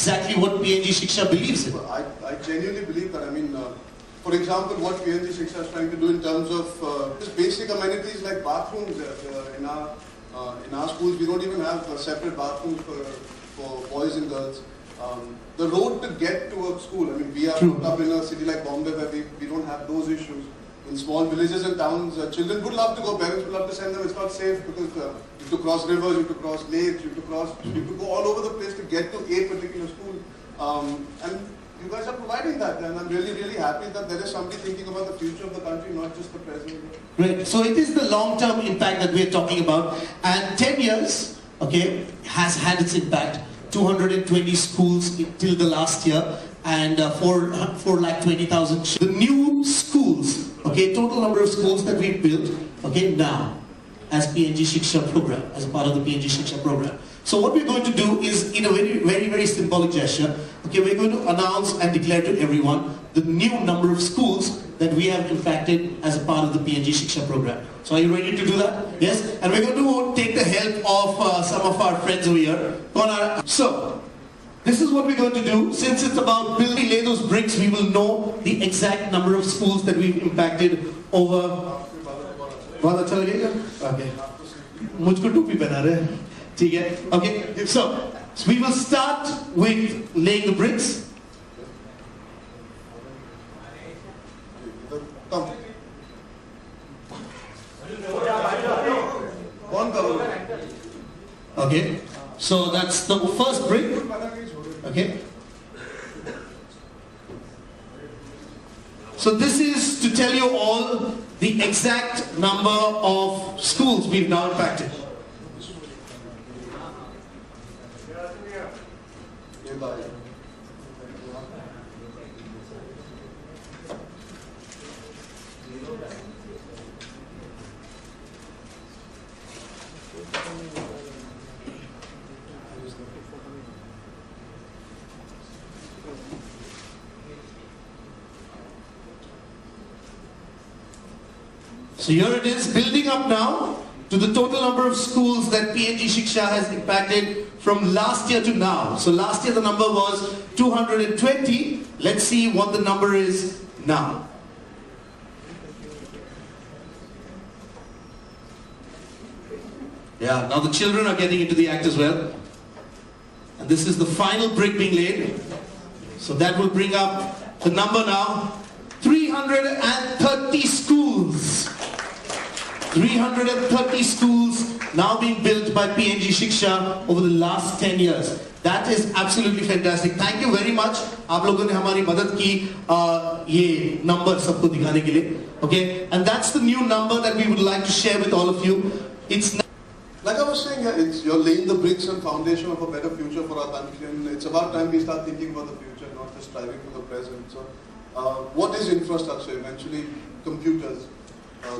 exactly what PNG Shiksha believes in. I genuinely believe that. I mean, for example, what PNG Shiksha is trying to do in terms of just basic amenities like bathrooms. In our schools, we don't even have separate bathrooms for boys and girls. The road to get to a school, I mean, we are brought up in a city like Bombay where we don't have those issues. In small villages and towns, children would love to go, parents would love to send them. It's not safe because you have to cross rivers, you have to cross lakes, you have to go all over the place to get to a particular school. And you guys are providing that, and I'm really, really happy that there is somebody thinking about the future of the country, not just the present. Great. So it is the long-term impact that we're talking about, and 10 years, okay, has had its impact. 220 schools till the last year, and 420,000. The new schools, okay, total number of schools that we've built, okay, now, as PNG Shiksha program, as a part of the PNG Shiksha program. So what we're going to do is, in a very, very, very symbolic gesture, okay, we're going to announce and declare to everyone the new number of schools that we have impacted as a part of the PNG Shiksha program. So are you ready to do that? Yes? And we're going to take the help of some of our friends over here. So, this is what we're going to do. Since it's about building, lay those bricks, we will know the exact number of schools that we've impacted over. Okay. मुझको टोपी पहना रहे हैं. ठीक है? Okay. So we will start with laying the bricks. Okay, so that's the first brick. Okay, so this is to tell you all the exact number of schools we've now impacted. So here it is, building up now to the total number of schools that PNG Shiksha has impacted from last year to now. So last year the number was 220. Let's see what the number is now. Yeah, now the children are getting into the act as well. And this is the final brick being laid. So that will bring up the number now. 330 schools. 330 schools now being built by PNG Shiksha over the last 10 years. That is absolutely fantastic. Thank you very much. आप लोगों ने हमारी मदद की ये number सबको दिखाने के लिए. Okay, and that's the new number that we would like to share with all of you. It's like I was saying, you're laying the bricks and foundation of a better future for our country, and it's about time we start thinking about the future, not just striving for the present. So, what is infrastructure? Eventually, computers.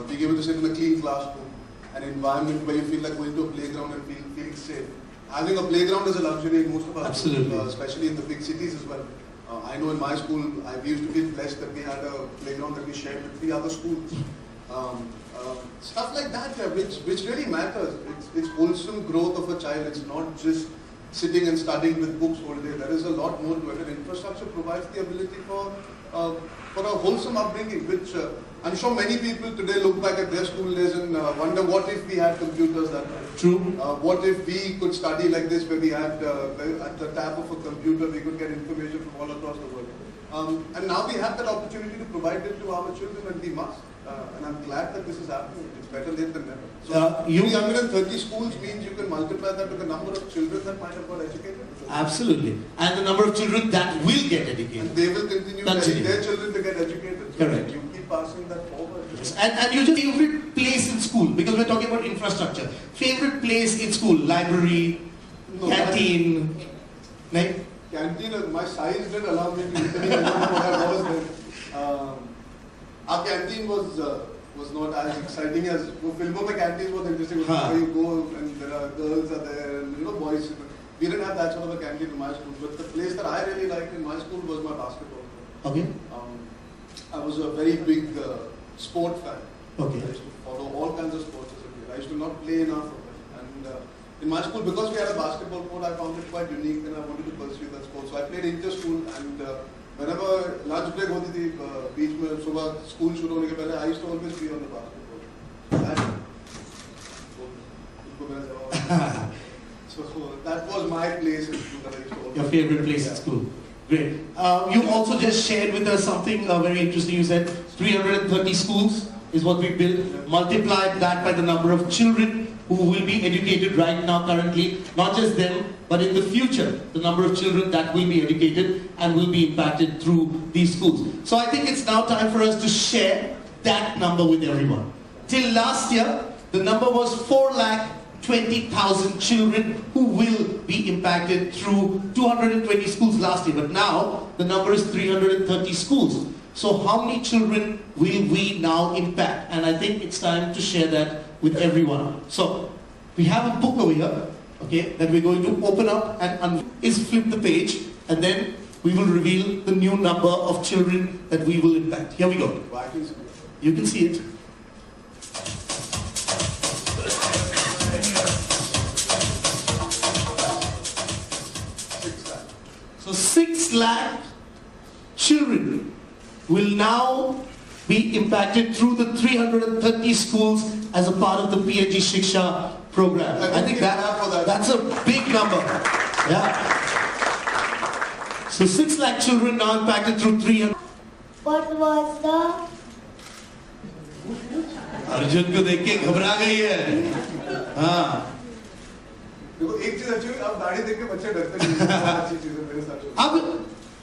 Being able to sit in a clean classroom, an environment where you feel like going to a playground and feeling safe. Having a playground is a luxury in most of our schools, especially in the big cities as well. I know in my school, we used to feel blessed that we had a playground that we shared with 3 other schools. Stuff like that, which really matters. It's wholesome growth of a child. It's not just sitting and studying with books all day. There is a lot more to it. And infrastructure provides the ability for a wholesome upbringing, which I'm sure many people today look back at their school days and wonder what if we had computers that way. True. What if we could study like this, where we had at the tap of a computer we could get information from all across the world. And now we have that opportunity to provide it to our children, and we must. And I'm glad that this is happening. It's better late than never. So 330 schools means you can multiply that with the number of children that might have got educated. Absolutely. And the number of children that will get educated. And they will continue their children to get educated. So correct. You keep passing that forward. Yes. And your favorite place in school, because we're talking about infrastructure. Favorite place in school? Library, canteen? Right? Canteen, my size didn't allow me to know what I was there. Our canteen was not as exciting as filmon mein canteens was interesting. Where you go and there are girls are there and boys. We didn't have that sort of a canteen in my school, but the place that I really liked in my school was my basketball. Okay. I was a very big sport fan. Okay. I used to follow all kinds of sports as a kid. I used to not play enough of it, and in my school, because we had a basketball court, I found it quite unique and I wanted to pursue that sport. So I played inter-school and whenever lunch break होती थी बीच में सुबह school शुरू होने के पहले, I used to always be on the basketball. So that was my place in school that I used to always. Your favorite place in school. Great. You also just shared with us something very interesting. You said 330 schools is what we built. Multiply that by the number of children who will be educated right now currently. Not just them, but in the future, the number of children that will be educated and will be impacted through these schools. So I think it's now time for us to share that number with everyone. Till last year, the number was 4,20,000 children who will be impacted through 220 schools last year. But now, the number is 330 schools. So how many children will we now impact? And I think it's time to share that with everyone. So, we have a book over here, okay, that we're going to open up and flip the page, and then we will reveal the new number of children that we will impact. Here we go. You can see it. So 6 lakh children will now be impacted through the 330 schools as a part of the PNG Shiksha program. I think that's a big number. Yeah. So 6 lakh children now impacted through 300. What was the Arjun को देख के घबरा गई है. हाँ. देखो एक चीज अच्छी हुई, अब दाढ़ी देख के बच्चे डरते नहीं हैं. अच्छी चीज है मेरे साथ. अब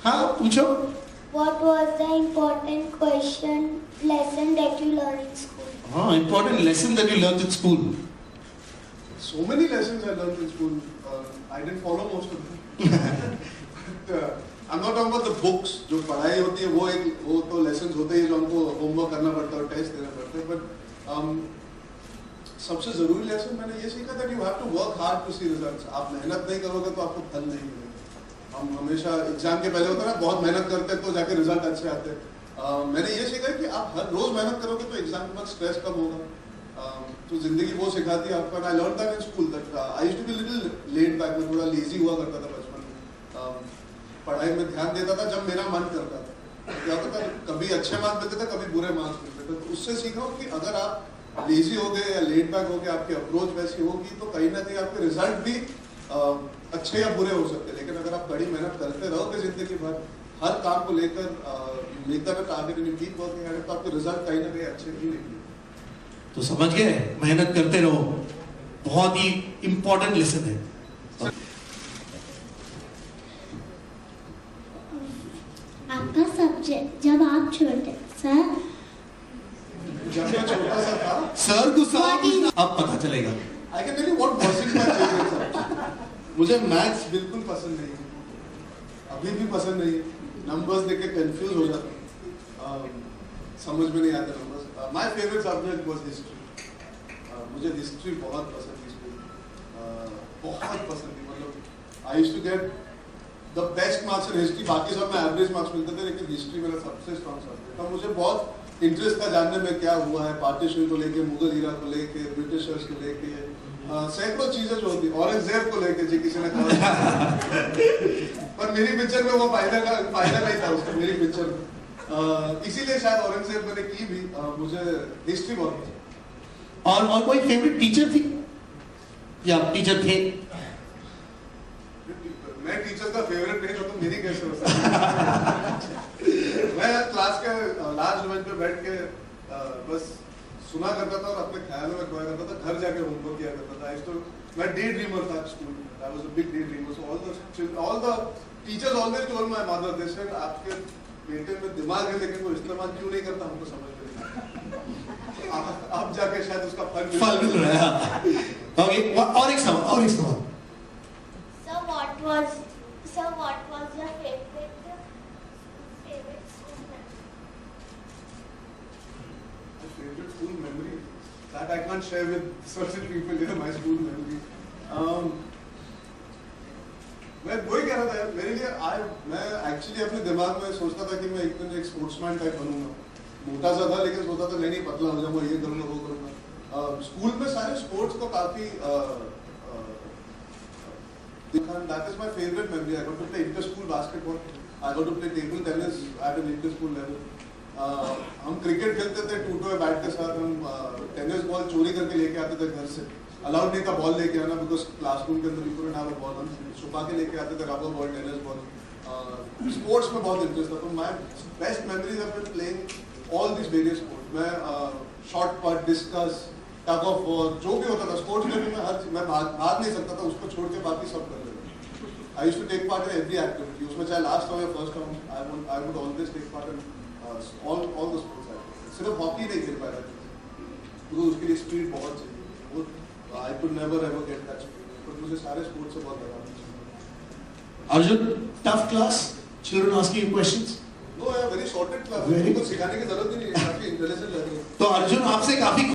हाँ पूछो. What was the important lesson that you learned in school? Important lesson that you learned in school. So many lessons I learned in school. I didn't follow most of them. But, I'm not talking about the books. जो पढ़ाई होती है वो तो lessons होते हैं जो हमको homework करना पड़ता है और test देना पड़ता है. But सबसे जरूरी lesson मैंने ये सीखा that you have to work hard to see results. आप मेहनत नहीं करोगे तो आपको फल नहीं मिलेगा. हम हमेशा एग्जाम के पहले होता है ना, बहुत मेहनत करते हैं तो जाके रिजल्ट अच्छे आते हैं. मैंने ये सीखा कि आप हर रोज मेहनत करोगे तो एग्जाम के बाद स्ट्रेस कम होगा. तो जिंदगी वो सिखाती है आपको. I learn that in school that I used to be little late back. मैं थोड़ा लेजी हुआ करता था बचपन में. पढ़ाई में ध्यान देता था जब मेरा मन करता था. क्या होता था, कभी अच्छे मार्क्स मिलते थे, कभी बुरे मार्क्स मिलते थे. तो उससे सीखा हूँ कि अगर आप लेजी हो गए या लेट बैक हो गए, आपकी अप्रोच वैसी होगी तो कहीं ना कहीं आपके रिजल्ट भी अच्छे या बुरे हो सकते हैं. लेकिन अगर आप कड़ी मेहनत करते रहोगे जिंदगी भर हर काम को लेकर लेकर target and keep working at it, तो आपके रिजल्ट कहीं ना कहीं अच्छे ही निकलेंगे. तो समझ गए, मेहनत करते रहो. बहुत ही इंपॉर्टेंट लेसन है. आपका सब्जेक्ट जब आप छोटे सर जब मैं छोटा सा था, सर को सवाल पूछना अब पता चलेगा. I can tell you what was my favourite subject. मुझे मैथ्स बिल्कुल पसंद नहीं है, अभी भी पसंद नहीं है. नंबर्स देख के कंफ्यूज हो जाता हूँ, समझ में नहीं आते numbers. My favourite subject was history. मुझे हिस्ट्री बहुत पसंद थी स्कूल. बहुत पसंद थी. मतलब I used to get the best marks in history. बाकी सब में एवरेज मार्क्स मिलते थे, लेकिन हिस्ट्री मेरा सबसे स्ट्रॉन्ग सब्जेक्ट था. मुझे बहुत इंटरेस्ट था जानने में क्या हुआ है, पार्टीशन को लेके, मुगल इरा को लेके, ब्रिटिशर्स को लेके, सैकड़ों चीजें जो होती, औरंगजेब को लेके जी किसी ने कहा. पर मेरी पिक्चर में वो फायदा नहीं था उसका, मेरी पिक्चर में. इसीलिए शायद औरंगजेब मैंने की भी. मुझे हिस्ट्री बहुत पसंद. और कोई फेवरेट टीचर थी या टीचर थे? मैं टीचर का फेवरेट नहीं होता, मेरी कैसे हो सकती. मैं क्लास के लास्ट बेंच पे बैठ के बस सुना करता था और अपने ख्यालों में खोया करता था. घर जाके होमवर्क किया करता था. मैं डे ड्रीमर था स्कूल में. I was a big day dreamer. So all the teachers always told my mother, they said आपके बेटे में दिमाग है लेकिन वो इस्तेमाल क्यों नहीं करता हमको समझ में नहीं. अब जाके शायद उसका फल मिल रहा है. ओके, और एक सवाल. Sir, what was your favorite school memory? My favorite school memory that I can't share with certain people here. My school memory. मैं वही कह रहा था यार, मेरे लिए मैं एक्चुअली अपने दिमाग में सोचता था कि मैं एक दिन एक स्पोर्ट्समैन टाइप बनूंगा. मोटा सा था लेकिन सोचता था नहीं पतला हो जाऊंगा, ये करूंगा वो करूंगा. स्कूल में सारे स्पोर्ट्स को काफी That is my favorite memory. I got to play inter-school basketball. I got to play table tennis at an inter-school level. हम क्रिकेट खेलते थे टूटो बैट के साथ. हम टेनिस बॉल चोरी करके लेके आते थे घर से. अलाउड नहीं था बॉल लेके आना बिकॉज क्लासरूम के अंदर you couldn't have a ball. हम छुपा के लेके आते थे rubber ball, tennis ball. Sports में बहुत इंटरेस्ट था. तो my best memories of playing all this various sports. मैं शॉर्ट पट, डिस्कस, टग ऑफ वॉर, जो भी होता था स्पोर्ट्स में भी मैं भाग नहीं सकता था. उसको छोड़ के बाकी सब कर लेता. I used to take part in every activity. उसमें चाहे लास्ट हो या फर्स्ट हो, I would always take part in all the sports activities. सिर्फ हॉकी नहीं खेल पाया था क्योंकि उसके लिए स्पीड बहुत चाहिए. I could never ever get that speed. But मुझे सारे स्पोर्ट्स से बहुत लगा. Arjun, tough class? Children asking you questions? No, I have very sorted class. Very कुछ सिखाने की जरूरत ही नहीं है. काफी इंटेलिजेंट लग रहे हैं. तो अर्जुन आपसे काफी